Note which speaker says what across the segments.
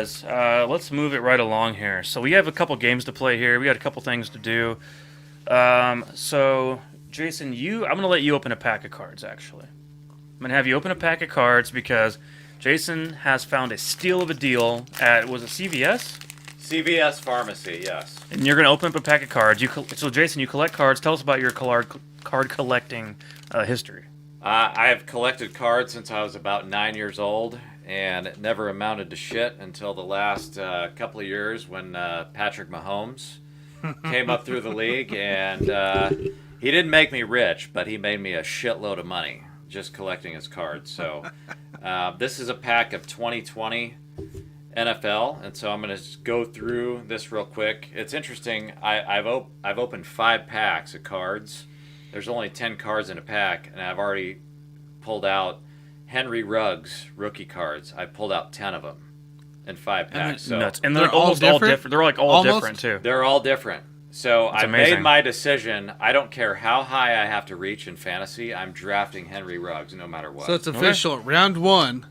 Speaker 1: guys. Let's move it right along here. So we have a couple games to play here. We got a couple things to do. So Jason, I'm going to let you open a pack of cards, actually. I'm going to have you open a pack of cards because Jason has found a steal of a deal at, was it CVS?
Speaker 2: CVS Pharmacy, yes.
Speaker 1: And you're going to open up a pack of cards. So Jason, you collect cards. Tell us about your card collecting history.
Speaker 2: I have collected cards since I was about 9 years old, and it never amounted to shit until the last couple of years when Patrick Mahomes came up through the league, and he didn't make me rich, but he made me a shitload of money just collecting his cards. So this is a pack of 2020 NFL, and so I'm going to go through this real quick. It's interesting. I've opened 5 packs of cards. There's only 10 cards in a pack, and I've already pulled out Henry Ruggs rookie cards. I pulled out 10 of them in 5 packs. So
Speaker 1: nuts. And they're almost all different. They're like all different too.
Speaker 2: They're all different. So I
Speaker 1: amazing.
Speaker 2: made my decision. I don't care how high I have to reach in fantasy. I'm drafting Henry Ruggs no matter what.
Speaker 3: So it's official. Okay. Round 1,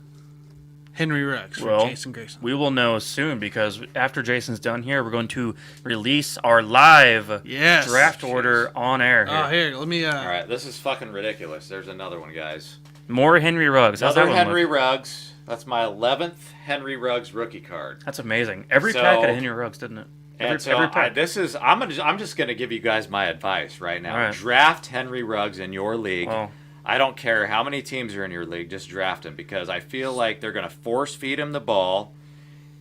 Speaker 3: Henry Ruggs for Jason Grayson.
Speaker 1: We will know soon because after Jason's done here, we're going to release our live draft order on air. Here.
Speaker 3: Oh, here, let me...
Speaker 2: All right, this is fucking ridiculous. There's another one, guys.
Speaker 1: More Henry Ruggs.
Speaker 2: Another Henry Ruggs. That's my 11th Henry Ruggs rookie card.
Speaker 1: That's amazing. Every pack had a Henry Ruggs, didn't it?
Speaker 2: Every pack. I'm just going to give you guys my advice right now.
Speaker 1: Right.
Speaker 2: Draft Henry Ruggs in your league.
Speaker 1: Well,
Speaker 2: I don't care how many teams are in your league, just draft him because I feel like they're going to force feed him the ball,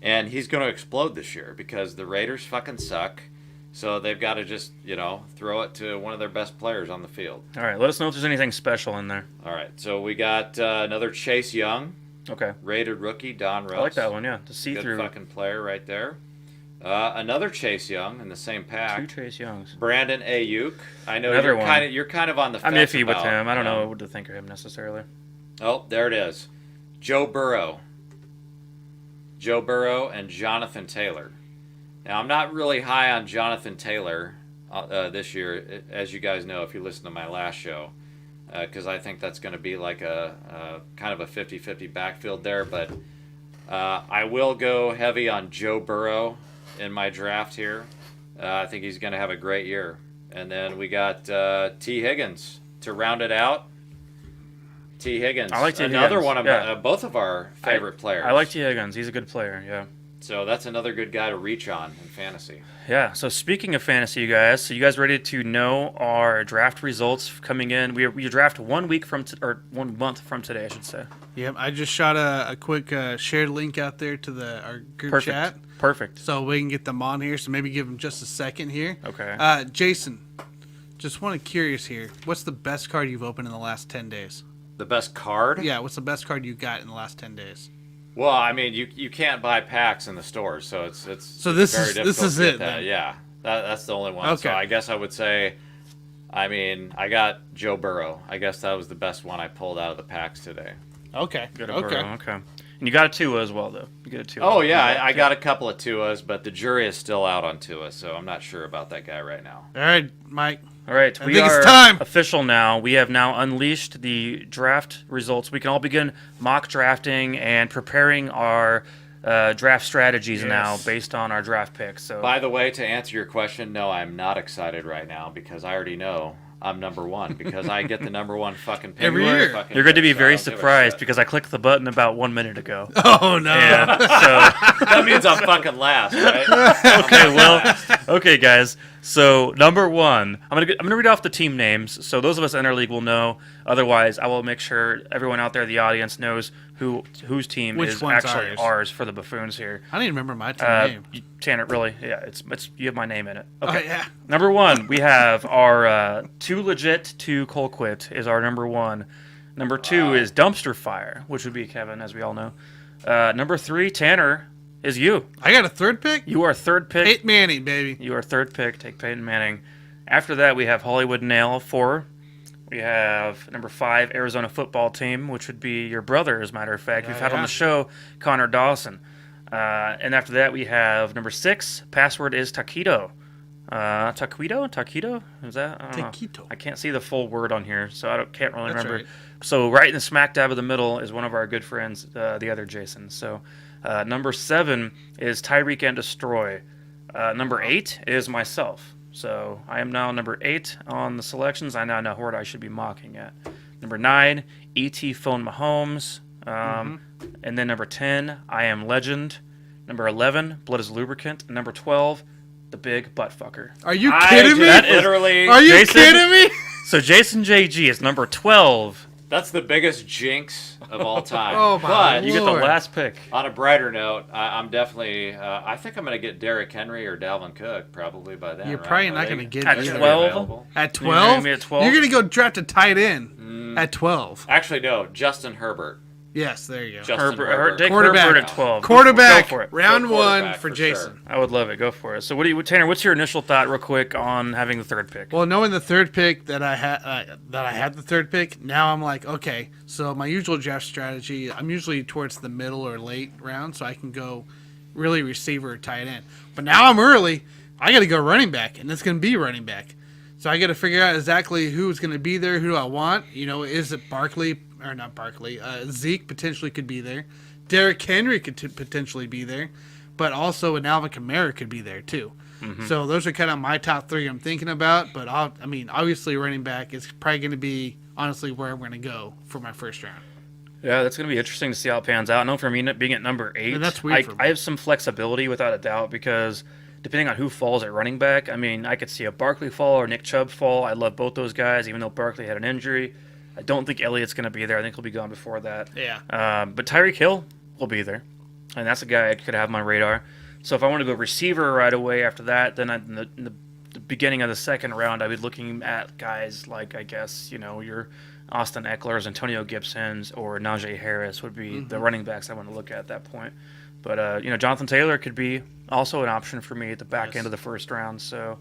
Speaker 2: and he's going to explode this year because the Raiders fucking suck. So they've got to just, throw it to one of their best players on the field.
Speaker 1: All right, let us know if there's anything special in there.
Speaker 2: All right, so we got another Chase Young.
Speaker 1: Okay.
Speaker 2: Rated rookie, Don Russ.
Speaker 1: I like that one, yeah. The see-through.
Speaker 2: Good fucking player right there. Another Chase Young in the same pack.
Speaker 1: 2 Chase Youngs.
Speaker 2: Brandon Ayuk. I know you're kind of on the fence.
Speaker 1: I'm iffy with him. I don't know what to think of him necessarily.
Speaker 2: Oh, there it is. Joe Burrow. Joe Burrow and Jonathan Taylor. Now, I'm not really high on Jonathan Taylor this year, as you guys know if you listen to my last show, because I think that's going to be like a kind of a 50-50 backfield there. But I will go heavy on Joe Burrow in my draft here. I think he's going to have a great year. And then we got T. Higgins to round it out. T. Higgins.
Speaker 1: I like T.
Speaker 2: Another
Speaker 1: Higgins.
Speaker 2: one of both of our favorite players.
Speaker 1: I like T. Higgins. He's a good player, yeah.
Speaker 2: So that's another good guy to reach on in fantasy.
Speaker 1: Yeah, so speaking of fantasy, you guys ready to know our draft results coming in? We draft 1 week from, or 1 month from today, I should say.
Speaker 3: Yep, I just shot a quick shared link out there to our group chat.
Speaker 1: Perfect.
Speaker 3: So we can get them on here, so maybe give them just a second here.
Speaker 1: Okay.
Speaker 3: Jason, just curious here. What's the best card you've opened in the last 10 days?
Speaker 2: The best card?
Speaker 3: Yeah, what's the best card you got in the last 10 days?
Speaker 2: Well, I mean, you can't buy packs in the stores, so it's very difficult
Speaker 3: this is
Speaker 2: to get
Speaker 3: it.
Speaker 2: that.
Speaker 3: Then.
Speaker 2: Yeah, that's the only one.
Speaker 3: Okay.
Speaker 2: So I guess I would say, I mean, I got Joe Burrow. I guess that was the best one I pulled out of the packs today.
Speaker 3: Okay.
Speaker 1: Good. Okay. And you got a Tua as well, though. You got a Tua.
Speaker 2: Oh yeah, I got a couple of Tuas, but the jury is still out on Tua, so I'm not sure about that guy right now.
Speaker 3: All right, Mike.
Speaker 1: All right,
Speaker 3: I think it's time.
Speaker 1: Official now. We have now unleashed the draft results. We can all begin mock drafting and preparing our draft strategies now based on our draft picks. So,
Speaker 2: by the way, to answer your question, no, I'm not excited right now because I already know I'm number one because I get the number one fucking pick
Speaker 3: every year.
Speaker 1: You're going to be very surprised because I clicked the button about 1 minute ago.
Speaker 3: Oh no!
Speaker 1: And so
Speaker 2: that means I'm fucking last, right?
Speaker 1: Okay, guys. So number 1, I'm gonna read off the team names. So those of us in our league will know. Otherwise, I will make sure everyone out there, the audience, knows whose team is actually ours for the Buffoons here.
Speaker 3: I don't even remember my team name.
Speaker 1: Tanner, really? Yeah, it's you have my name in it. Okay.
Speaker 3: Oh, yeah.
Speaker 1: Number 1, we have our Too Legit to Colquitt is our number 1. Number 2 is Dumpster Fire, which would be Kevin, as we all know. Number 3, Tanner, is you.
Speaker 3: I got a third pick?
Speaker 1: You are third pick.
Speaker 3: Peyton Manning, baby.
Speaker 1: You are third pick. Take Peyton Manning. After that, we have Hollywood Nail, 4. We have number 5, Arizona Football Team, which would be your brother, as a matter of fact. We've had on the show Connor Dawson. And after that, we have number 6, password is Taquito. Taquito? Is that? I don't know. I can't see the full word on here, so can't really remember.
Speaker 3: Right.
Speaker 1: So right in the smack dab of the middle is one of our good friends, the other Jason. So Number 7 is Tyreek and Destroy. Number 8 is myself. So I am now number 8 on the selections. I now know what I should be mocking at. Number 9, E.T. Phone Mahomes. And then number 10, I Am Legend. Number 11, Blood is Lubricant. And number 12, The Big Butt Fucker.
Speaker 3: Are you kidding me?
Speaker 2: That literally.
Speaker 3: Are you
Speaker 1: Jason?
Speaker 3: kidding me?
Speaker 1: So Jason JG is number 12.
Speaker 2: That's the biggest jinx of all time.
Speaker 3: Oh, my
Speaker 2: But
Speaker 1: You get the
Speaker 3: Lord.
Speaker 1: last pick.
Speaker 2: on a brighter note, I'm definitely. I think I'm going to get Derrick Henry or Dalvin Cook probably by then.
Speaker 3: You're
Speaker 2: right?
Speaker 3: probably
Speaker 2: Are
Speaker 3: not
Speaker 2: they-
Speaker 3: going to get
Speaker 1: At
Speaker 2: are they
Speaker 3: either.
Speaker 1: 12?
Speaker 2: available?
Speaker 3: At
Speaker 1: You're
Speaker 3: 12?
Speaker 1: gonna be at 12?
Speaker 3: You're going to go draft a tight end at 12.
Speaker 2: Actually, no. Justin Herbert.
Speaker 3: Yes, there you go.
Speaker 2: Justin
Speaker 1: Take
Speaker 3: Quarterback.
Speaker 1: Herbert at 12.
Speaker 3: Quarterback,
Speaker 1: Go for it.
Speaker 3: round
Speaker 2: Good
Speaker 3: 1
Speaker 2: quarterback
Speaker 3: for
Speaker 2: for
Speaker 3: Jason.
Speaker 2: sure.
Speaker 1: I would love it. Go for it. So, Tanner? What's your initial thought, real quick, on having the third pick?
Speaker 3: Well, knowing the third pick that I had the third pick, now I'm like, okay. So my usual draft strategy, I'm usually towards the middle or late round, so I can go really receiver or tight end. But now I'm early. I got to go running back, and it's going to be running back. So I got to figure out exactly who's going to be there, who do I want. Is it Barkley or not Barkley? Zeke potentially could be there. Derrick Henry could potentially be there, but also an Alvin Kamara could be there too. So those are kind of my top 3 I'm thinking about. But obviously running back is probably going to be honestly where I'm going to go for my first round.
Speaker 1: Yeah, that's going to be interesting to see how it pans out. I know for me, being at number 8,
Speaker 3: And that's weird for me.
Speaker 1: I have some flexibility without a doubt because depending on who falls at running back, I could see a Barkley fall or Nick Chubb fall. I love both those guys, even though Barkley had an injury. I don't think Elliott's going to be there. I think he'll be gone before that.
Speaker 3: Yeah.
Speaker 1: But Tyreek Hill will be there, and that's a guy I could have on my radar. So if I want to go receiver right away after that, then in the beginning of the second round, I'd be looking at guys like, I guess, your Austin Eckler's, Antonio Gibson's, or Najee Harris would be the running backs I want to look at that point. But, Jonathan Taylor could be also an option for me at the back end of the first round. So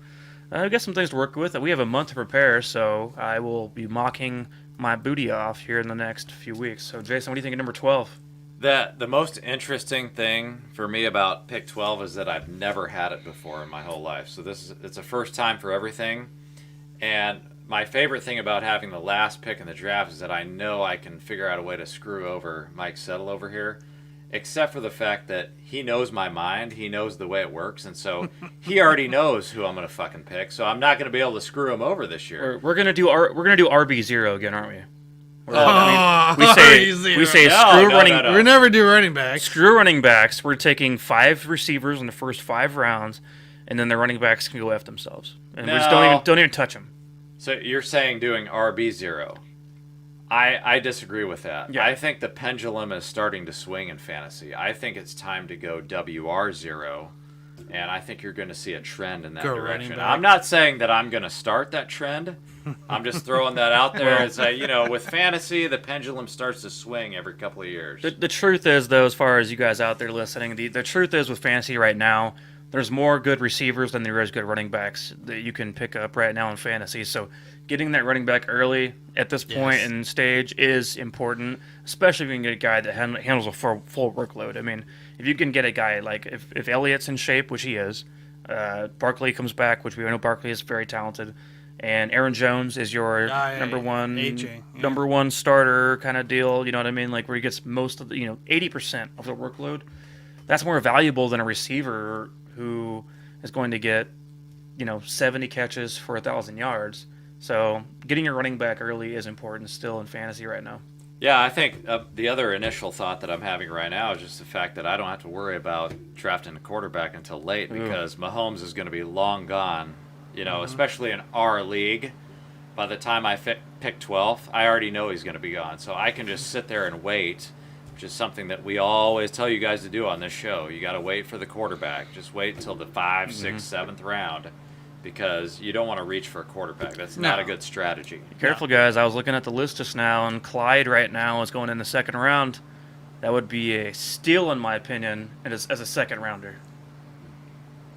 Speaker 1: I've got some things to work with. We have a month to prepare, so I will be mocking my booty off here in the next few weeks. So, Jason, what do you think of number 12?
Speaker 2: The most interesting thing for me about pick 12 is that I've never had it before in my whole life. So it's a first time for everything. And my favorite thing about having the last pick in the draft is that I know I can figure out a way to screw over Mike Settle over here, except for the fact that he knows my mind. He knows the way it works. And so he already knows who I'm going to fucking pick. So I'm not going to be able to screw him over this year.
Speaker 1: We're gonna do RB0 again, aren't we? We
Speaker 3: RB0.
Speaker 1: say
Speaker 2: No.
Speaker 3: We never do running backs.
Speaker 1: screw running backs. We're taking 5 receivers in the first 5 rounds, and then the running backs can go F themselves, and we just don't even touch them.
Speaker 2: So you're saying doing RB0. I disagree with that.
Speaker 1: Yeah.
Speaker 2: I think the pendulum is starting to swing in fantasy. I think it's time to go WR0, and I think you're going to see a trend in that
Speaker 3: Go running
Speaker 2: direction.
Speaker 3: back.
Speaker 2: I'm not saying that I'm going to start that trend. I'm just throwing that out there as with fantasy, the pendulum starts to swing every couple of years.
Speaker 1: The truth is, though, as far as you guys out there listening, the truth is with fantasy right now, there's more good receivers than there is good running backs that you can pick up right now in fantasy. So getting that running back early at this point in stage is important, especially if you can get a guy that handles a full workload. If you can get a guy like if Elliott's in shape, which he is, Barkley comes back, which we know Barkley is very talented, and Aaron Jones is your number one starter kind of deal. You know what I mean? Like where he gets most of the 80% of the workload. That's more valuable than a receiver who is going to get 70 catches for 1,000 yards. So getting your running back early is important still in fantasy right now.
Speaker 2: Yeah, I think the other initial thought that I'm having right now is just the fact that I don't have to worry about drafting a quarterback until late because Mahomes is going to be long gone, especially in our league. By the time I pick 12th, I already know he's going to be gone. So I can just sit there and wait, which is something that we always tell you guys to do on this show. You got to wait for the quarterback. Just wait until the 5th, 6th, 7th round because you don't want to reach for a quarterback. That's not a good strategy.
Speaker 1: Careful, guys. I was looking at the list just now, and Clyde right now is going in the second round. That would be a steal, in my opinion, as a second rounder.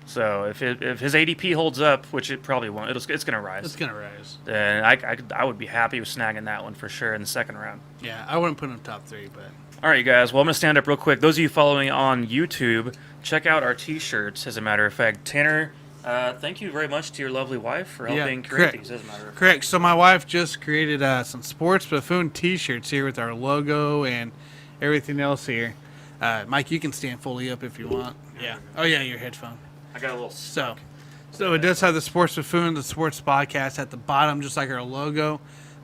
Speaker 1: So if his ADP holds up, which it probably won't, it's going to rise.
Speaker 3: It's gonna rise.
Speaker 1: Then I would be happy with snagging that one for sure in the second round.
Speaker 3: Yeah, I wouldn't put him top 3, but
Speaker 1: All right, you guys. Well, I'm going to stand up real quick. Those of you following on YouTube, check out our T-shirts, as a matter of fact. Tanner, thank you very much to your lovely wife for helping create these, as a matter of fact.
Speaker 3: correct. So my wife just created some Sports Buffoon T-shirts here with our logo and everything else here. Mike, you can stand fully up if you want. Yeah. Oh yeah, your headphone.
Speaker 1: I got a little
Speaker 3: So it does have the Sports Buffoon, the Sports Podcast at the bottom, just like our logo.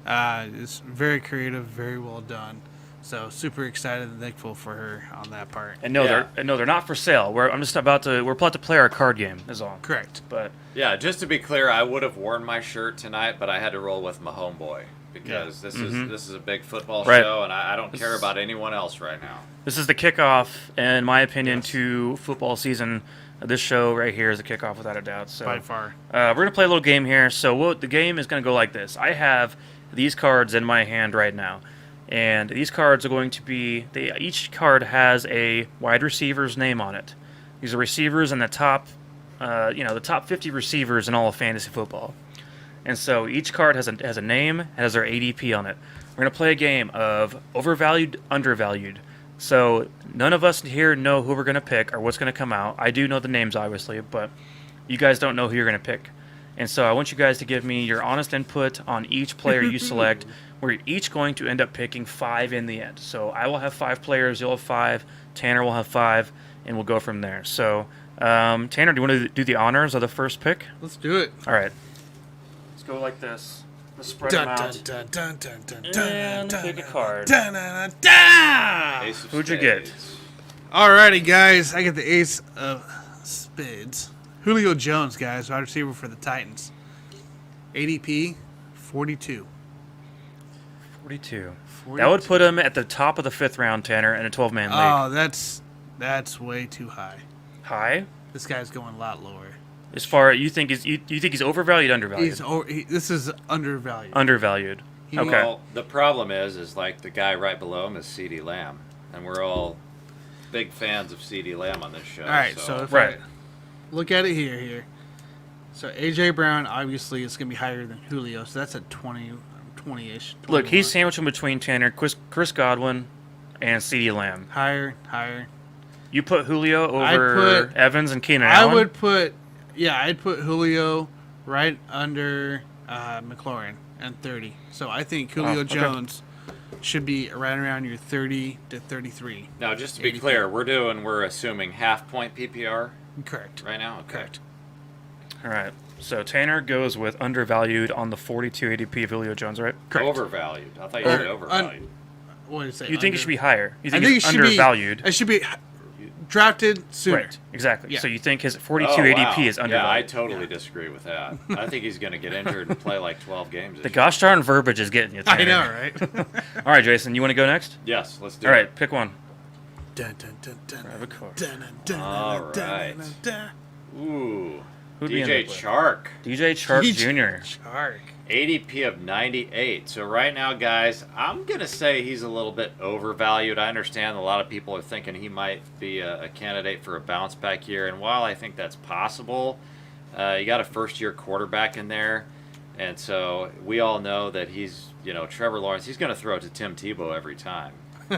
Speaker 3: It's very creative, very well done. So super excited and thankful for her on that part.
Speaker 1: And no, they're not for sale. We're about to play our card game. Is all.
Speaker 3: Correct.
Speaker 1: But
Speaker 2: Yeah, just to be clear, I would have worn my shirt tonight, but I had to roll with my homeboy because this is a big football
Speaker 1: Right.
Speaker 2: show, and I don't care about anyone else right now.
Speaker 1: this is the kickoff, in my opinion, to football season. This show right here is the kickoff, without a doubt. So
Speaker 3: By far.
Speaker 1: we're gonna play a little game here. So the game is gonna go like this. I have these cards in my hand right now, and these cards are going to be. Each card has a wide receiver's name on it. These are receivers in the top, the top 50 receivers in all of fantasy football. And so each card has a name, has their ADP on it. We're gonna play a game of overvalued, undervalued. So none of us here know who we're gonna pick or what's gonna come out. I do know the names, obviously, but you guys don't know who you're gonna pick. And so I want you guys to give me your honest input on each player you select. We're each going to end up picking 5 in the end. So I will have 5 players, you'll have 5, Tanner will have 5, and we'll go from there. So Tanner, do you want to do the honors of the first pick?
Speaker 3: Let's do it.
Speaker 1: All right. Let's go like this. Let's spread them out. And pick a card.
Speaker 2: Ace of
Speaker 1: Who'd you get?
Speaker 2: spades.
Speaker 3: Alrighty, guys. I get the ace of spades. Julio Jones, guys, wide receiver for the Titans. ADP 42.
Speaker 1: 42. That would put him at the top of the 5th round, Tanner, in a 12-man league.
Speaker 3: Oh, that's way too high.
Speaker 1: High?
Speaker 3: This guy's going a lot lower.
Speaker 1: As far you think he's overvalued, undervalued?
Speaker 3: This is undervalued.
Speaker 1: Undervalued. Okay.
Speaker 2: Well, the problem is like the guy right below him is CeeDee Lamb, and we're all big fans of CeeDee Lamb on this show.
Speaker 3: All right, so if
Speaker 1: Right.
Speaker 3: I look at it here. So AJ Brown obviously is going to be higher than Julio, so that's a 20-ish.
Speaker 1: Look,
Speaker 3: 21.
Speaker 1: he's sandwiched in between Tanner, Chris Godwin, and CeeDee Lamb.
Speaker 3: higher.
Speaker 1: You put Julio over
Speaker 3: put-
Speaker 1: Evans and Keenan Allen?
Speaker 3: I'd put Julio right under McLaurin and 30. So I think Julio
Speaker 1: okay.
Speaker 3: Jones should be right around your 30 to 33.
Speaker 2: Now, just to be
Speaker 3: 80.
Speaker 2: clear, we're assuming half-point PPR
Speaker 3: Correct.
Speaker 2: right now. Okay.
Speaker 3: Correct.
Speaker 1: All right. So Tanner goes with undervalued on the 42 ADP of Julio Jones, right?
Speaker 2: Overvalued. I thought you said overvalued.
Speaker 3: What did I say?
Speaker 1: You think he should be higher? You think
Speaker 3: I think
Speaker 1: he's
Speaker 3: he should
Speaker 1: undervalued?
Speaker 3: It should be drafted sooner.
Speaker 1: Right. Exactly.
Speaker 3: Yeah.
Speaker 1: So you think his 42
Speaker 2: Oh,
Speaker 1: ADP
Speaker 2: wow.
Speaker 1: is undervalued?
Speaker 2: Yeah, I totally disagree with that. I think he's going to get injured and play like 12 games.
Speaker 1: The
Speaker 2: this year.
Speaker 1: gosh darn verbiage is getting you, Tanner.
Speaker 3: I know, right?
Speaker 1: All right, Jason, you want to go next?
Speaker 2: Yes, let's do
Speaker 1: All
Speaker 2: it.
Speaker 1: right, pick one.
Speaker 3: Dun, dun, dun, dun,
Speaker 1: Grab a card.
Speaker 3: dun, dun, dun,
Speaker 2: All
Speaker 3: dun, dun,
Speaker 2: right.
Speaker 3: dun, dun.
Speaker 2: Ooh.
Speaker 1: Who'd we end
Speaker 2: DJ
Speaker 1: up with?
Speaker 2: Chark.
Speaker 1: DJ Chark Jr.
Speaker 3: Shark.
Speaker 2: ADP of 98. So right now, guys, I'm going to say he's a little bit overvalued. I understand a lot of people are thinking he might be a candidate for a bounce back year. And while I think that's possible, you got a first-year quarterback in there. And so we all know that he's, Trevor Lawrence, he's going to throw it to Tim Tebow every time.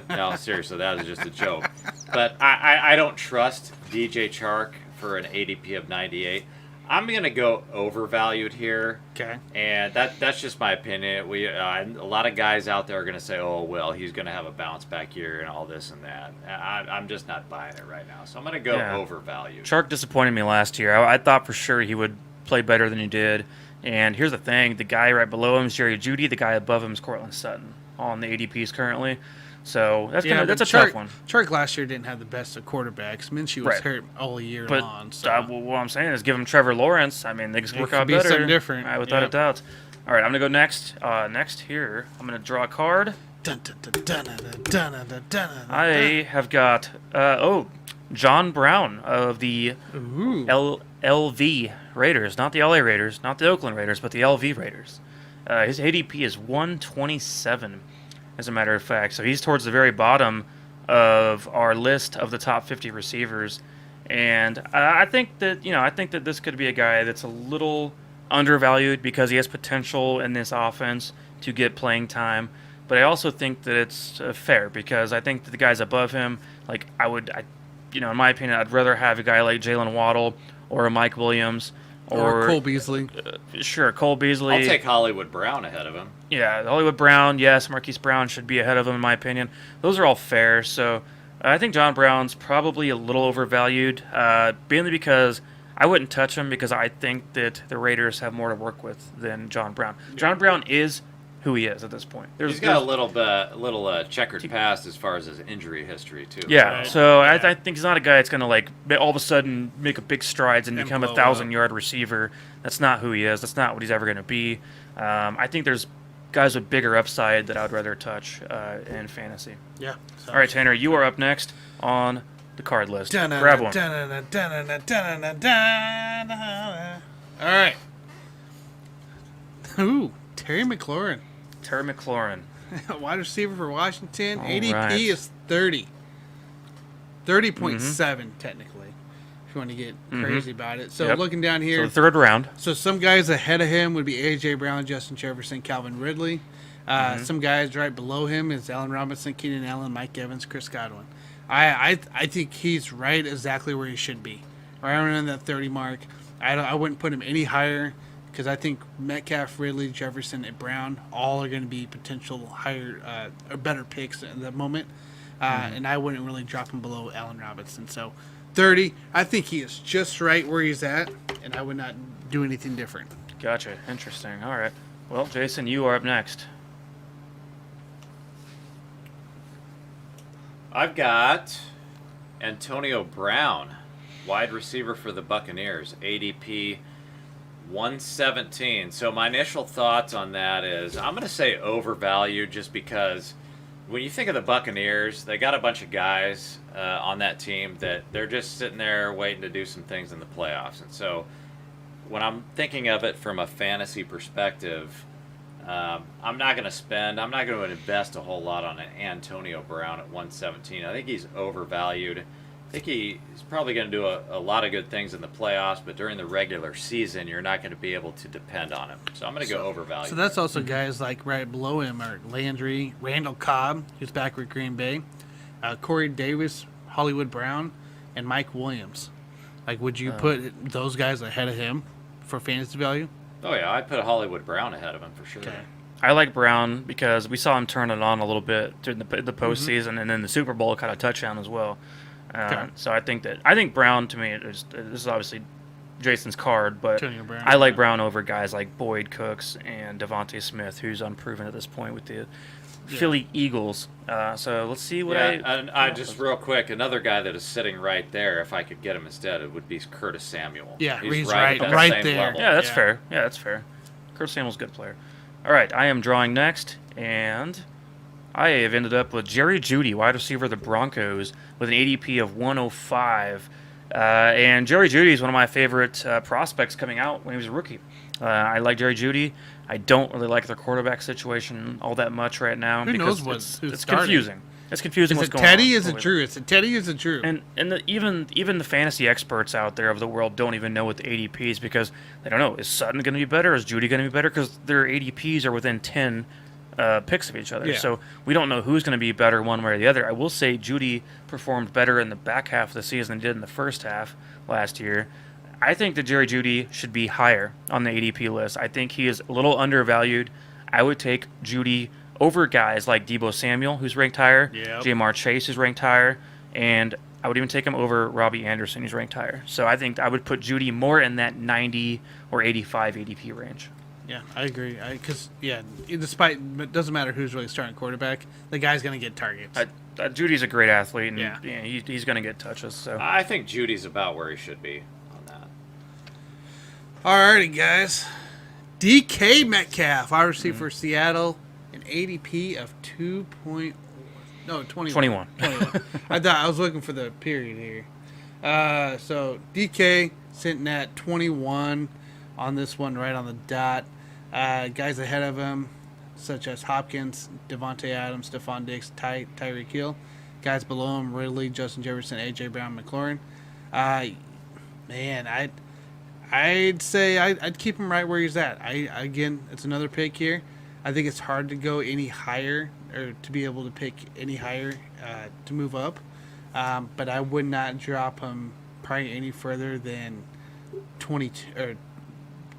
Speaker 2: No, seriously, that was just a joke. But I don't trust DJ Chark for an ADP of 98. I'm going to go overvalued here.
Speaker 3: Okay.
Speaker 2: And that's just my opinion. A lot of guys out there are going to say, oh, well, he's going to have a bounce back year and all this and that. I'm just not buying it right now. So I'm going to go overvalued.
Speaker 1: Chark disappointed me last year. I thought for sure he would play better than he did. And here's the thing. The guy right below him is Jerry Judy. The guy above him is Cortland Sutton on the ADPs currently. So that's a tough one.
Speaker 3: Chark last year didn't have the best of quarterbacks. Minshew was
Speaker 1: Right.
Speaker 3: hurt all year
Speaker 1: But
Speaker 3: long. So.
Speaker 1: what I'm saying is give him Trevor Lawrence. I mean, they can work
Speaker 3: could
Speaker 1: out
Speaker 3: be
Speaker 1: better.
Speaker 3: something different.
Speaker 1: Without
Speaker 3: Yeah.
Speaker 1: a doubt. All right, I'm going to go next. Next here, I'm going to draw a card.
Speaker 3: Dun, dun, dun, dun, dun, dun, dun, dun, dun,
Speaker 1: I have got, John Brown of the
Speaker 3: Ooh.
Speaker 1: LV Raiders. Not the LA Raiders, not the Oakland Raiders, but the LV Raiders. His ADP is 127, as a matter of fact. So he's towards the very bottom of our list of the top 50 receivers. And I think that this could be a guy that's a little undervalued because he has potential in this offense to get playing time. But I also think that it's fair because I think that the guys above him, like in my opinion, I'd rather have a guy like Jalen Waddle or a Mike Williams
Speaker 3: Or Cole Beasley.
Speaker 1: Sure, Cole Beasley.
Speaker 2: I'll take Hollywood Brown ahead of him.
Speaker 1: Yeah, Hollywood Brown, yes. Marquise Brown should be ahead of him, in my opinion. Those are all fair. So I think John Brown's probably a little overvalued, mainly because I wouldn't touch him because I think that the Raiders have more to work with than John Brown. John Brown is who he is at this point.
Speaker 2: He's got a little checkered past as far as his injury history too.
Speaker 1: Yeah,
Speaker 3: Right.
Speaker 1: so
Speaker 3: Yeah.
Speaker 1: I think he's not a guy that's going to like all of a sudden make a big strides and become a
Speaker 3: blow
Speaker 1: 1,000-yard receiver. That's not who he is. That's not what he's ever going to be. I think there's guys with bigger upside that I would rather touch in fantasy.
Speaker 3: Yeah.
Speaker 1: All right, Tanner, you are up next on the card list.
Speaker 3: Dun-dun-dun,
Speaker 1: Grab one.
Speaker 3: dun-dun-dun, dun-dun-dun, dun-dun-dun, dun-dun-dun. All right. Ooh, Terry McLaurin.
Speaker 1: Terry McLaurin.
Speaker 3: Wide receiver for Washington.
Speaker 1: All
Speaker 3: ADP
Speaker 1: right.
Speaker 3: is 30. 30.7, technically, if you want to get crazy about it. So
Speaker 1: Yep.
Speaker 3: looking down
Speaker 1: So
Speaker 3: here,
Speaker 1: the third round.
Speaker 3: so some guys ahead of him would be A.J. Brown, Justin Jefferson, Calvin Ridley. Some guys right below him is Allen Robinson, Keenan Allen, Mike Evans, Chris Godwin. I think he's right exactly where he should be, right around that 30 mark. I wouldn't put him any higher because I think Metcalf, Ridley, Jefferson, and Brown all are going to be potential higher or better picks at the moment. And I wouldn't really drop him below Allen Robinson. So 30, I think he is just right where he's at, and I would not do anything different.
Speaker 1: Gotcha. Interesting. All right. Well, Jason, you are up next.
Speaker 2: I've got Antonio Brown, wide receiver for the Buccaneers, ADP 117. So my initial thoughts on that is I'm going to say overvalued just because when you think of the Buccaneers, they got a bunch of guys on that team that they're just sitting there waiting to do some things in the playoffs. And so when I'm thinking of it from a fantasy perspective, I'm not going to invest a whole lot on an Antonio Brown at 117. I think he's overvalued. I think he's probably going to do a lot of good things in the playoffs, but during the regular season, you're not going to be able to depend on him. So I'm going to go overvalued.
Speaker 3: So that's also guys like right below him are Landry, Randall Cobb, who's back with Green Bay, Corey Davis, Hollywood Brown, and Mike Williams. Like, would you put those guys ahead of him for fantasy value?
Speaker 2: Oh, yeah, I'd put Hollywood Brown ahead of him for sure.
Speaker 3: Okay.
Speaker 1: I like Brown because we saw him turn it on a little bit during the postseason and then the Super Bowl kind of touchdown as well.
Speaker 3: Okay.
Speaker 1: So I think Brown to me this is obviously Jason's card, but
Speaker 3: Antonio Brown,
Speaker 1: I like
Speaker 3: yeah.
Speaker 1: Brown over guys like Boyd Cooks and Devonta Smith, who's unproven at this point with the Philly Eagles. So let's see what
Speaker 2: and I just real quick, another guy that is sitting right there, if I could get him instead, it would be Curtis Samuel.
Speaker 3: Yeah, he's
Speaker 2: at
Speaker 3: right
Speaker 2: that same
Speaker 3: there.
Speaker 2: level.
Speaker 1: Yeah, that's
Speaker 3: Yeah.
Speaker 1: fair. Yeah, that's fair. Curtis Samuel's a good player. All right, I am drawing next, and I have ended up with Jerry Judy, wide receiver of the Broncos, with an ADP of 105. And Jerry Judy is one of my favorite prospects coming out when he was a rookie. I like Jerry Judy. I don't really like their quarterback situation all that much right now.
Speaker 3: Who
Speaker 1: because
Speaker 3: knows who's
Speaker 1: it's
Speaker 3: starting?
Speaker 1: confusing. It's confusing
Speaker 3: Is
Speaker 1: what's
Speaker 3: it
Speaker 1: going on.
Speaker 3: Teddy? Is it Drew? Is it Teddy? Is it Drew?
Speaker 1: And even the fantasy experts out there of the world don't even know what the ADP is because they don't know. Is Sutton going to be better? Is Judy going to be better? Because their ADPs are within 10 picks of each other.
Speaker 3: Yeah.
Speaker 1: So we don't know who's going to be better one way or the other. I will say Judy performed better in the back half of the season than he did in the first half last year. I think that Jerry Judy should be higher on the ADP list. I think he is a little undervalued. I would take Judy over guys like Deebo Samuel, who's ranked higher,
Speaker 3: Yep.
Speaker 1: Jamar Chase, who's ranked higher, and I would even take him over Robbie Anderson, who's ranked higher. So I think I would put Judy more in that 90 or 85 ADP range.
Speaker 3: Yeah, I agree. Because it doesn't matter who's really starting quarterback, the guy's going to get targets.
Speaker 1: Judy's a great athlete, and
Speaker 3: Yeah.
Speaker 1: he's going to get touches. So
Speaker 2: I think Judy's about where he should be on that.
Speaker 3: Alrighty, guys. DK Metcalf, wide receiver for Seattle, an ADP of 21.
Speaker 1: 21.
Speaker 3: I thought I was looking for the period here. So DK sitting at 21 on this one, right on the dot. Guys ahead of him, such as Hopkins, Devontae Adams, Stephon Diggs, Tyreek Hill. Guys below him, Ridley, Justin Jefferson, A.J. Brown, McLaurin. I'd say I'd keep him right where he's at. Again, it's another pick here. I think it's hard to go any higher or to be able to pick any higher to move up. But I would not drop him probably any further than 22 or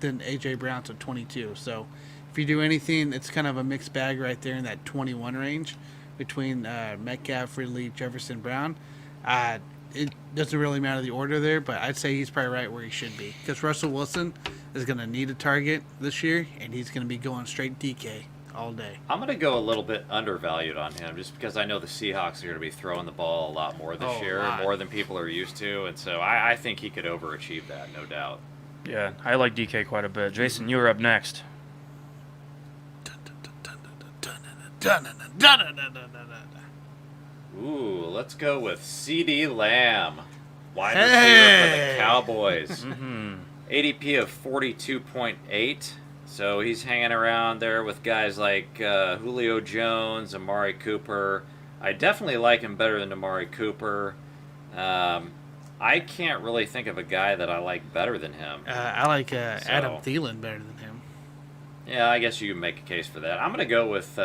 Speaker 3: than AJ Brown to 22. So if you do anything, it's kind of a mixed bag right there in that 21 range between Metcalf, Ridley, Jefferson, Brown. It doesn't really matter the order there, but I'd say he's probably right where he should be. Because Russell Wilson is going to need a target this year, and he's going to be going straight DK all day.
Speaker 2: I'm going to go a little bit undervalued on him just because I know the Seahawks are going to be throwing the ball a lot more this year, more than people are used to. And so I think he could overachieve that, no doubt.
Speaker 1: Yeah, I like DK quite a bit. Jason, you're up next.
Speaker 2: Ooh, let's go with CeeDee Lamb, wide receiver for the Cowboys. ADP of 42.8, so he's hanging around there with guys like Julio Jones, Amari Cooper. I definitely like him better than Amari Cooper. I can't really think of a guy that I like better than him.
Speaker 3: I like Adam Thielen better than him.
Speaker 2: Yeah, I guess you can make a case for that. I'm going to go with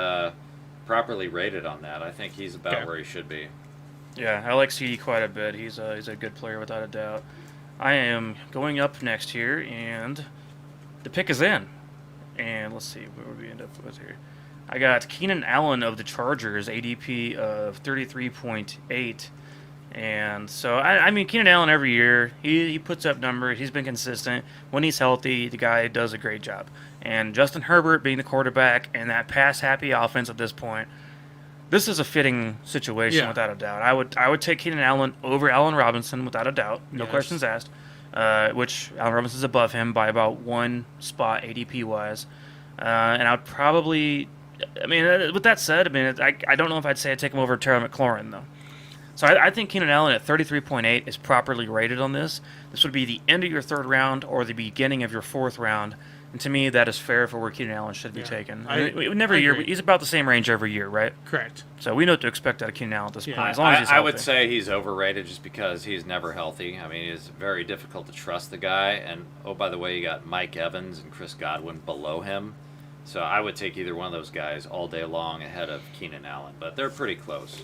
Speaker 2: properly rated on that. I think he's about where he should be.
Speaker 1: Yeah, I like CD quite a bit. He's a good player without a doubt. I am going up next here, and the pick is in. And let's see where we end up with here. I got Keenan Allen of the Chargers, ADP of 33.8. And so, I mean, Keenan Allen every year, he puts up numbers. He's been consistent. When he's healthy, the guy does a great job. And Justin Herbert being the quarterback and that pass-happy offense at this point, this is a fitting situation without a doubt. I would take Keenan Allen over Allen Robinson without a doubt. No questions asked. Which Allen Robinson's above him by about one spot ADP-wise. And I would probably, I mean, with that said, I mean, I don't know if I'd say I'd take him over Terry McLaurin, though. So I think Keenan Allen at 33.8 is properly rated on this. This would be the end of your third round or the beginning of your fourth round. And to me, that is fair for where Keenan Allen should be taken. Every year, he's about the same range every year, right?
Speaker 3: Correct.
Speaker 1: So we know what to expect out of Keenan Allen at this point, as long as he's healthy.
Speaker 2: I would say he's overrated just because he's never healthy. I mean, it's very difficult to trust the guy. And, oh, by the way, you got Mike Evans and Chris Godwin below him. So I would take either one of those guys all day long ahead of Keenan Allen. But they're pretty close.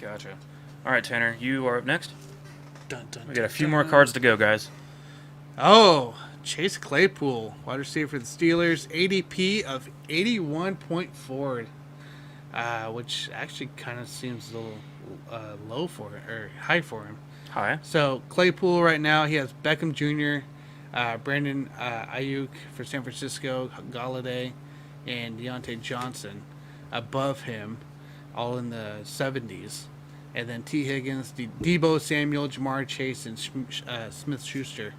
Speaker 1: Gotcha. All right, Tanner, you are up next. We got a few
Speaker 3: dun.
Speaker 1: more cards to go, guys.
Speaker 3: Oh, Chase Claypool, wide receiver for the Steelers, ADP of 81.4, which actually kind of seems a little low for it, or high for him.
Speaker 1: Hi.
Speaker 3: So Claypool right now, he has Beckham Jr., Brandon Ayuk for San Francisco, Galladay, and Deontay Johnson above him, all in the 70s. And then T. Higgins, Debo Samuel, Jamar Chase, and Smith-Schuster,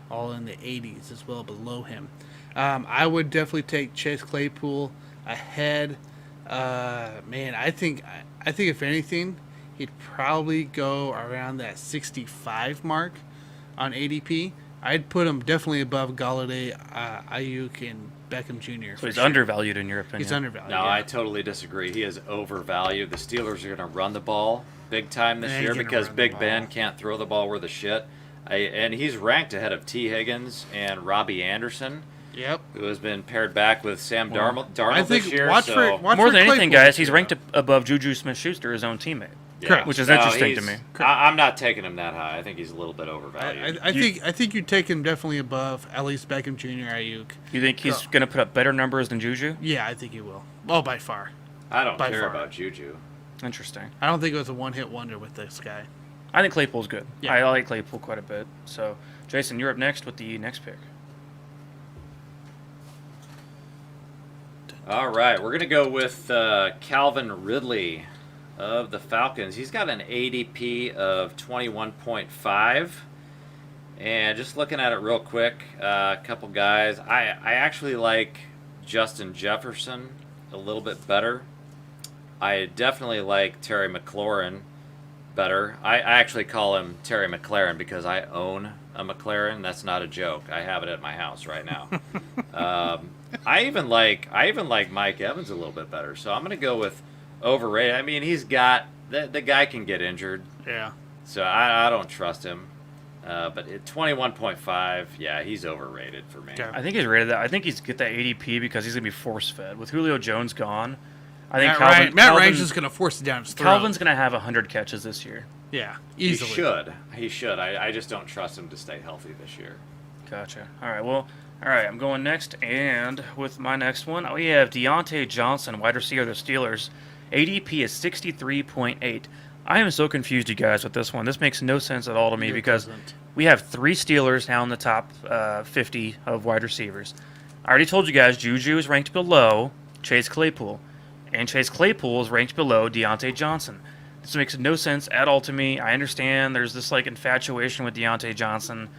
Speaker 3: all in the 80s as well below him. I would definitely take Chase Claypool ahead. I think if anything, he'd probably go around that 65 mark on ADP. I'd put him definitely above Galladay, Ayuk, and Beckham Jr.
Speaker 1: So he's undervalued in your opinion.
Speaker 3: He's undervalued.
Speaker 2: No, I totally disagree. He is overvalued. The Steelers are going to run the ball big time this year because Big Ben can't throw the ball worth a shit. And he's ranked ahead of T. Higgins and Robbie Anderson.
Speaker 3: Yep.
Speaker 2: Who has been paired back with Sam Darnold this year.
Speaker 1: More than anything, guys, he's ranked above Juju Smith-Schuster, his own teammate.
Speaker 3: Correct.
Speaker 1: Which is interesting to me.
Speaker 2: I'm not taking him that high. I think he's a little bit overvalued.
Speaker 3: I think you take him definitely above at least Beckham Jr. Ayuk.
Speaker 1: You think he's going to put up better numbers than Juju?
Speaker 3: Yeah, I think he will. Oh, by far.
Speaker 2: I don't care about Juju.
Speaker 1: Interesting.
Speaker 3: I don't think it was a one-hit wonder with this guy.
Speaker 1: I think Claypool's good.
Speaker 3: Yeah.
Speaker 1: I like Claypool quite a bit. So, Jason, you're up next with the next pick.
Speaker 2: All right, we're going to go with Calvin Ridley of the Falcons. He's got an ADP of 21.5. And just looking at it real quick, a couple guys. I actually like Justin Jefferson a little bit better. I definitely like Terry McLaurin better. I actually call him Terry McLaren because I own a McLaren. That's not a joke. I have it at my house right now. I even like Mike Evans a little bit better. So I'm going to go with overrated. I mean, he's got the guy can get injured.
Speaker 3: Yeah.
Speaker 2: So I don't trust him. But at 21.5, yeah, he's overrated for me.
Speaker 3: Okay.
Speaker 1: I think he's rated that. I think he's get that ADP because he's going to be force-fed. With Julio Jones gone, I think
Speaker 3: Matt Ryan's just going to force it down his throat.
Speaker 1: Calvin's going to have 100 catches this year.
Speaker 3: Yeah, easily.
Speaker 2: He should. I just don't trust him to stay healthy this year.
Speaker 1: Gotcha. All right, I'm going next. And with my next one, we have Deontay Johnson, wide receiver of the Steelers, ADP is 63.8. I am so confused, you guys, with this one. This makes no sense at all to me because we have 3 Steelers now in the top 50 of wide receivers. I already told you guys Juju is ranked below Chase Claypool, and Chase Claypool is ranked below Deontay Johnson. This makes no sense at all to me. I understand there's this like infatuation with Deontay Johnson.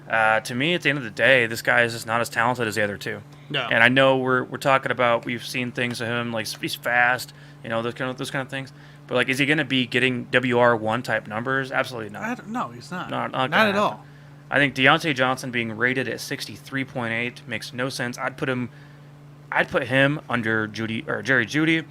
Speaker 1: To me, at the end of the day, this guy is just not as talented as the other two.
Speaker 3: No.
Speaker 1: And I know we're talking about, we've seen things of him like he's fast, those kind of things. But like, is he going to be getting WR1 type numbers? Absolutely not.
Speaker 3: No, he's not.
Speaker 1: Not
Speaker 3: at
Speaker 1: happen.
Speaker 3: all.
Speaker 1: I think Deontay Johnson being rated at 63.8 makes no sense. I'd put him under Judy or Jerry Judy.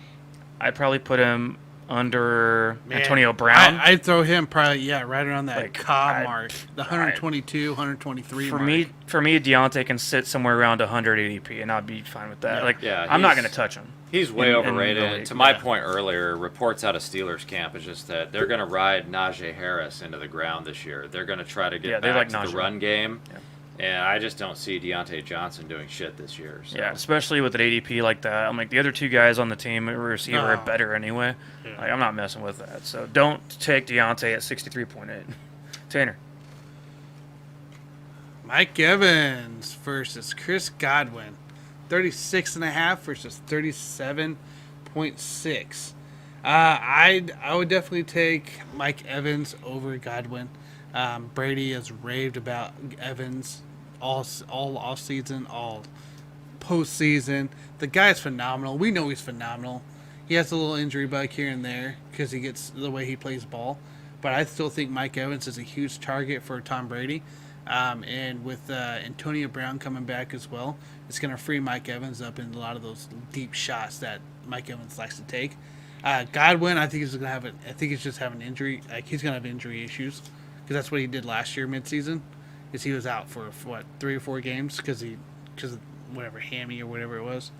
Speaker 1: I'd probably put him under Antonio Brown.
Speaker 3: I'd throw him probably right around that
Speaker 1: Like,
Speaker 3: mark, the 122, 123
Speaker 1: for
Speaker 3: mark.
Speaker 1: For me, Deontay can sit somewhere around 100 ADP, and I'd be fine with that. I'm not going to touch him.
Speaker 2: He's way overrated.
Speaker 1: in the
Speaker 2: To my point earlier, reports out of Steelers camp is just that they're going to ride Najee Harris into the ground this year. They're going to try to get back to the run game.
Speaker 1: Yeah.
Speaker 2: And I just don't see Deontay Johnson doing shit this year. So.
Speaker 1: Yeah, especially with an ADP like that. I'm like, the other 2 guys on the team, receiver, are better anyway.
Speaker 3: Yeah.
Speaker 1: Like, I'm not messing with that. So don't take Deontay at 63.8. Tanner.
Speaker 3: Mike Evans versus Chris Godwin. 36.5 versus 37.6. I would definitely take Mike Evans over Godwin. Brady has raved about Evans all off season, all postseason. The guy's phenomenal. We know he's phenomenal. He has a little injury bug here and there because he gets the way he plays ball. But I still think Mike Evans is a huge target for Tom Brady. And with Antonio Brown coming back as well, it's going to free Mike Evans up in a lot of those deep shots that Mike Evans likes to take. Godwin, I think he's going to have I think he's just having injury. Like, he's going to have injury issues because that's what he did last year midseason. Is he was out for 3 or 4 games because of whatever hammy or whatever it was.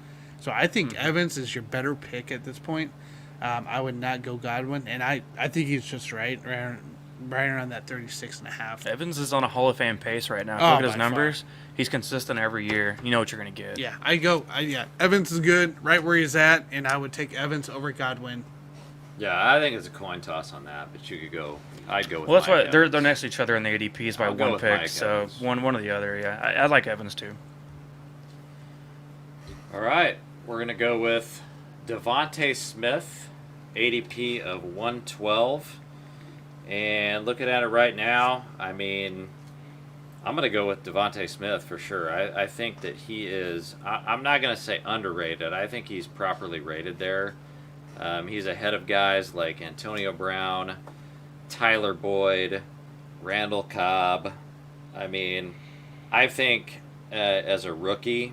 Speaker 3: So I think Evans is your better pick at this point. I would not go Godwin, and I think he's just right around that 36.5.
Speaker 1: Evans is on a Hall of Fame pace right now. If you look at his numbers, he's consistent every year. You know what you're going to get.
Speaker 3: Yeah, Evans is good right where he's at, and I would take Evans over Godwin.
Speaker 2: Yeah, I think it's a coin toss on that, but you could go. I'd go with.
Speaker 1: Well, that's
Speaker 2: Mike
Speaker 1: why they're
Speaker 2: Evans.
Speaker 1: next to each other in the ADPs by
Speaker 2: I'll go
Speaker 1: one
Speaker 2: with
Speaker 1: pick.
Speaker 2: Mike
Speaker 1: So
Speaker 2: Evans.
Speaker 1: one or the other. Yeah, I like Evans too.
Speaker 2: All right, we're gonna go with Devonta Smith, ADP of 112, and looking at it right now, I mean, I'm gonna go with Devonta Smith for sure. I think that he is. I'm not gonna say underrated. I think he's properly rated there. He's ahead of guys like Antonio Brown, Tyler Boyd, Randall Cobb. I mean, I think as a rookie,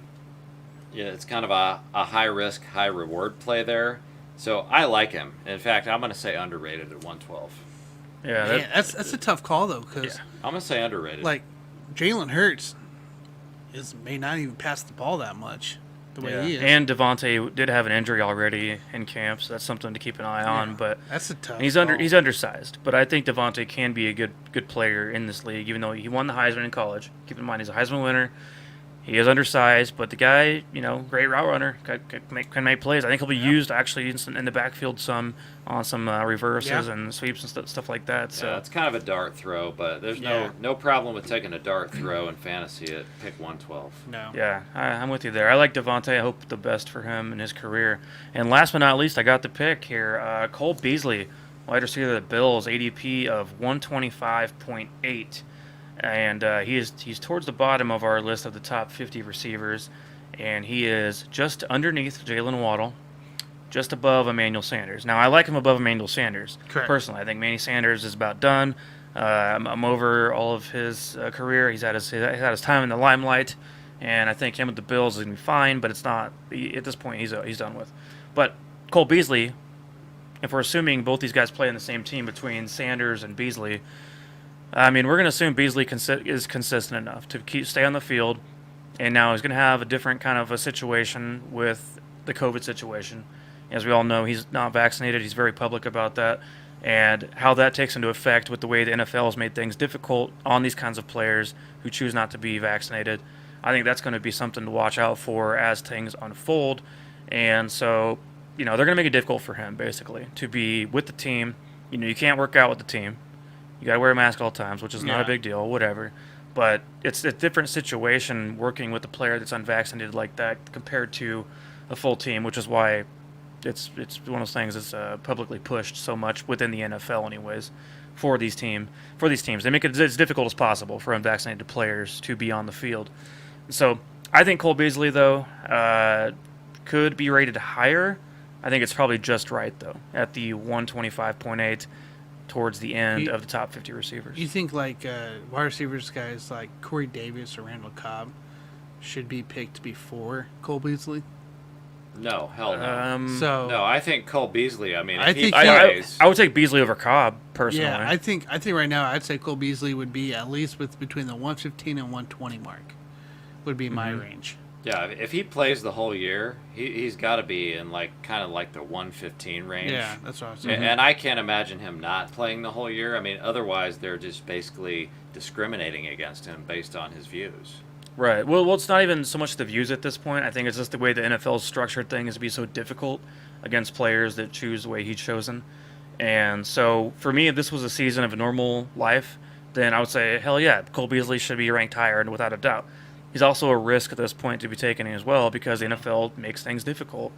Speaker 2: it's kind of a high risk, high reward play there. So I like him. In fact, I'm going to say underrated at 112.
Speaker 1: Yeah,
Speaker 3: Man, that's a tough call though, because
Speaker 2: I'm going to say underrated.
Speaker 3: like Jalen Hurts may not even pass the ball that much the way he is.
Speaker 1: And Devontae did have an injury already in camp, so that's something to keep an eye on. But
Speaker 3: that's a tough.
Speaker 1: he's
Speaker 3: call.
Speaker 1: he's undersized, but I think Devontae can be a good player in this league, even though he won the Heisman in college. Keep in mind he's a Heisman winner. He is undersized, but the guy, great route runner, can make plays. I think he'll be used actually in the backfield on some reverses and sweeps and stuff like that. So
Speaker 2: it's kind of a dart throw, but there's no problem with taking a dart throw in fantasy at pick 112.
Speaker 3: No.
Speaker 1: Yeah, I'm with you there. I like Devontae. I hope the best for him in his career. And last but not least, I got the pick here. Cole Beasley, wide receiver of the Bills, ADP of 125.8. And he's towards the bottom of our list of the top 50 receivers, and he is just underneath Jalen Waddle, just above Emmanuel Sanders. Now, I like him above Emmanuel Sanders.
Speaker 3: Correct.
Speaker 1: Personally. I think Manny Sanders is about done. I'm over all of his career. He's had his time in the limelight, and I think him with the Bills is going to be fine, but it's not. At this point, he's done with. But Cole Beasley, if we're assuming both these guys play in the same team between Sanders and Beasley, I mean, we're going to assume Beasley is consistent enough to stay on the field, and now he's going to have a different kind of a situation with the COVID situation. As we all know, he's not vaccinated. He's very public about that, and how that takes into effect with the way the NFL has made things difficult on these kinds of players who choose not to be vaccinated. I think that's going to be something to watch out for as things unfold, and so they're going to make it difficult for him, basically, to be with the team. You can't work out with the team. You got to wear a mask at all times, which is not a big deal, whatever. But it's a different situation working with a player that's unvaccinated like that compared to a full team, which is why it's one of those things that's publicly pushed so much within the NFL, anyways, for these teams. They make it as difficult as possible for unvaccinated players to be on the field. So I think Cole Beasley, though, could be rated higher. I think it's probably just right, though, at the 125.8 towards the end of the top 50 receivers.
Speaker 3: You think wide receivers guys like Corey Davis or Randall Cobb should be picked before Cole Beaslly?
Speaker 2: No, hell no.
Speaker 3: No,
Speaker 2: I think Cole Beasley. I mean,
Speaker 3: I
Speaker 2: if he
Speaker 3: think
Speaker 2: plays,
Speaker 1: I would take Beasley over Cobb personally.
Speaker 3: Yeah, I think right now I'd say Cole Beasley would be at least between the 115 and 120 mark. Would be my range.
Speaker 2: yeah, if he plays the whole year, he's got to be in kind of like the 115 range.
Speaker 3: Yeah, that's what I was saying.
Speaker 2: And I can't imagine him not playing the whole year. I mean, otherwise they're just basically discriminating against him based on his views.
Speaker 1: Right. Well, it's not even so much the views at this point. I think it's just the way the NFL's structured thing is to be so difficult against players that choose the way he's chosen. And so, for me, if this was a season of a normal life, then I would say, hell yeah, Cole Beasley should be ranked higher, and without a doubt. He's also a risk at this point to be taken as well because the NFL makes things difficult.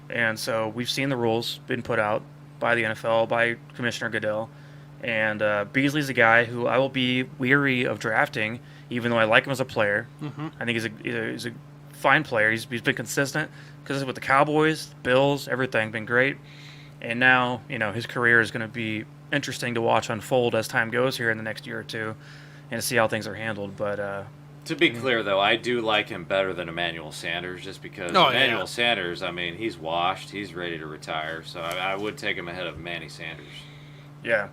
Speaker 1: And so we've seen the rules been put out by the NFL, by Commissioner Goodell. And Beasley's a guy who I will be weary of drafting, even though I like him as a player. Mm-hmm. I think he's a fine player. He's been consistent because with the Cowboys, Bills, everything, been great. And now, his career is going to be interesting to watch unfold as time goes here in the next year or two and to see how things are handled. But
Speaker 2: to be clear, though, I do like him better than Emmanuel Sanders just because Emmanuel Sanders, I mean, he's washed. He's ready to retire. So I would take him ahead of Manny Sanders.
Speaker 1: Yeah.